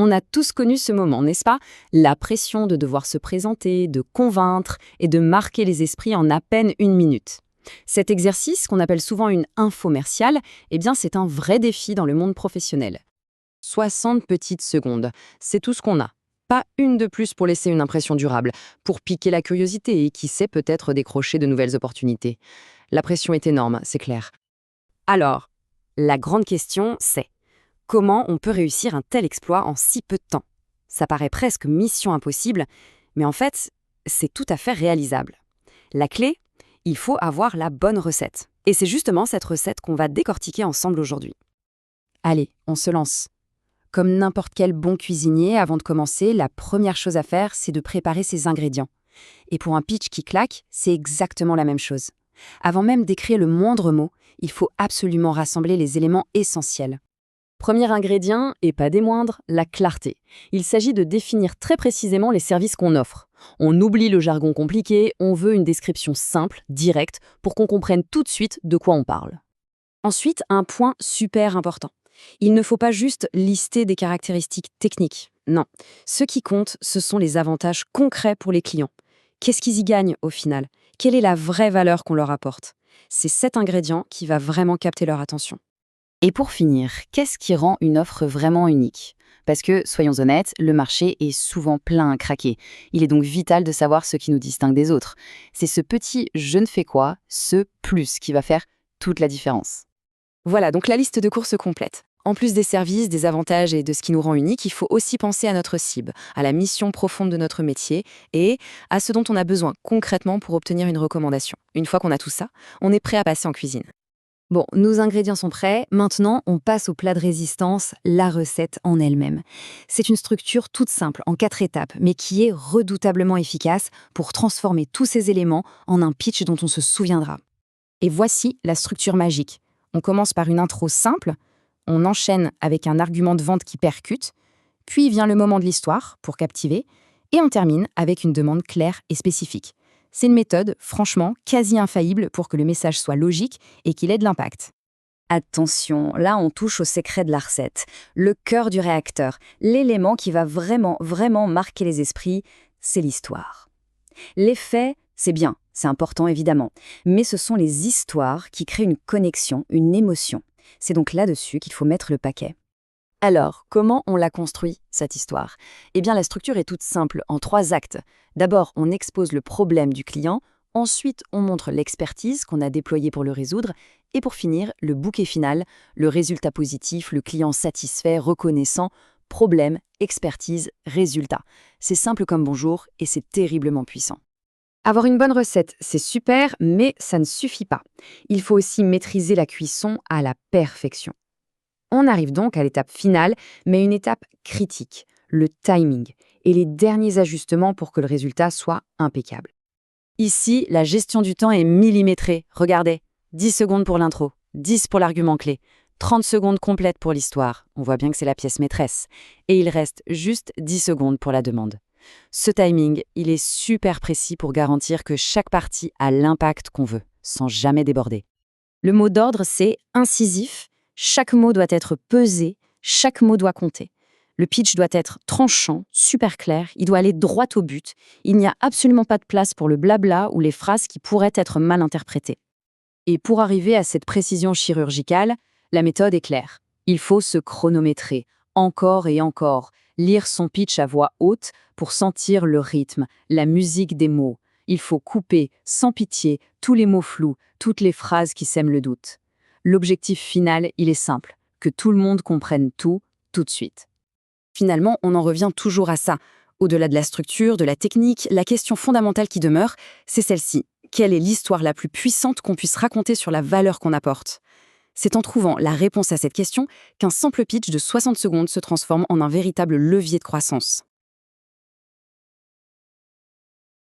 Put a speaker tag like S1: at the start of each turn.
S1: On a tous connu ce moment, n'est-ce pas? La pression de devoir se présenter, de convaincre et de marquer les esprits en à peine 1 minute. Cet exercice, qu'on appelle souvent une infomerciale, eh bien c'est un vrai défi dans le monde professionnel. 60 petites secondes, c'est tout ce qu'on a. Pas une de plus pour laisser une impression durable, pour piquer la curiosité et qui sait peut-être décrocher de nouvelles opportunités. La pression est énorme, c'est clair. Alors, la grande question, c'est comment on peut réussir un tel exploit en si peu de temps? Ça paraît presque mission impossible, mais en fait, c'est tout à fait réalisable. La clé, il faut avoir la bonne recette. Et c'est justement cette recette qu'on va décortiquer ensemble aujourd'hui. Allez, on se lance. Comme n'importe quel bon cuisinier, avant de commencer, la première chose à faire, c'est de préparer ses ingrédients. Et pour un pitch qui claque, c'est exactement la même chose. Avant même d'écrire le moindre mot, il faut absolument rassembler les éléments essentiels. Premier ingrédient, et pas des moindres, la clarté. Il s'agit de définir très précisément les services qu'on offre. On oublie le jargon compliqué, on veut une description simple, directe, pour qu'on comprenne tout de suite de quoi on parle. Ensuite, un point super important. Il ne faut pas juste lister des caractéristiques techniques. Non, ce qui compte, ce sont les avantages concrets pour les clients. Qu'est-ce qu'ils y gagnent au final? Quelle est la vraie valeur qu'on leur apporte? C'est cet ingrédient qui va vraiment capter leur attention. Et pour finir, qu'est-ce qui rend une offre vraiment unique? Parce que, soyons honnêtes, le marché est souvent plein à craquer. Il est donc vital de savoir ce qui nous distingue des autres. C'est ce petit « je ne fais quoi », ce « plus » qui va faire toute la différence. Voilà donc la liste de courses complète. En plus des services, des avantages et de ce qui nous rend unique, il faut aussi penser à notre cible, à la mission profonde de notre métier et à ce dont on a besoin concrètement pour obtenir une recommandation. Une fois qu'on a tout ça, on est prêt à passer en cuisine. Bon, nos ingrédients sont prêts. Maintenant, on passe au plat de résistance, la recette en elle-même. C'est une structure toute simple, en 4 étapes, mais qui est redoutablement efficace pour transformer tous ces éléments en un pitch dont on se souviendra. Et voici la structure magique. On commence par une intro simple, on enchaîne avec un argument de vente qui percute, puis vient le moment de l'histoire pour captiver, et on termine avec une demande claire et spécifique. C'est une méthode, franchement, quasi infaillible pour que le message soit logique et qu'il ait de l'impact. Attention, là on touche au secret de la recette, le cœur du réacteur, l'élément qui va vraiment marquer les esprits, c'est l'histoire. Les faits, c'est bien, c'est important évidemment, mais ce sont les histoires qui créent une connexion, une émotion. C'est donc là-dessus qu'il faut mettre le paquet. Alors, comment on la construit, cette histoire? Eh bien, la structure est toute simple, en 3 actes. D'abord, on expose le problème du client, ensuite, on montre l'expertise qu'on a déployée pour le résoudre, et pour finir, le bouquet final, le résultat positif, le client satisfait, reconnaissant, problème, expertise, résultat. C'est simple comme bonjour et c'est terriblement puissant. Avoir une bonne recette, c'est super, mais ça ne suffit pas. Il faut aussi maîtriser la cuisson à la perfection. On arrive donc à l'étape finale, mais une étape critique, le timing, et les derniers ajustements pour que le résultat soit impeccable. Ici, la gestion du temps est millimétrée. Regardez, 10 secondes pour l'intro, 10 pour l'argument clé, 30 secondes complètes pour l'histoire. On voit bien que c'est la pièce maîtresse. Et il reste juste 10 secondes pour la demande. Ce timing, il est super précis pour garantir que chaque partie a l'impact qu'on veut, sans jamais déborder. Le mot d'ordre, c'est incisif. Chaque mot doit être pesé, chaque mot doit compter. Le pitch doit être tranchant, super clair, il doit aller droit au but. Il n'y a absolument pas de place pour le blabla ou les phrases qui pourraient être mal interprétées. Et pour arriver à cette précision chirurgicale, la méthode est claire. Il faut se chronométrer, encore et encore, lire son pitch à voix haute pour sentir le rythme, la musique des mots. Il faut couper, sans pitié, tous les mots flous, toutes les phrases qui sèment le doute. L'objectif final, il est simple, que tout le monde comprenne tout de suite. Finalement, on en revient toujours à ça. Au-delà de la structure, de la technique, la question fondamentale qui demeure, c'est celle-ci. Quelle est l'histoire la plus puissante qu'on puisse raconter sur la valeur qu'on apporte? C'est en trouvant la réponse à cette question qu'un simple pitch de 60 secondes se transforme en un véritable levier de croissance.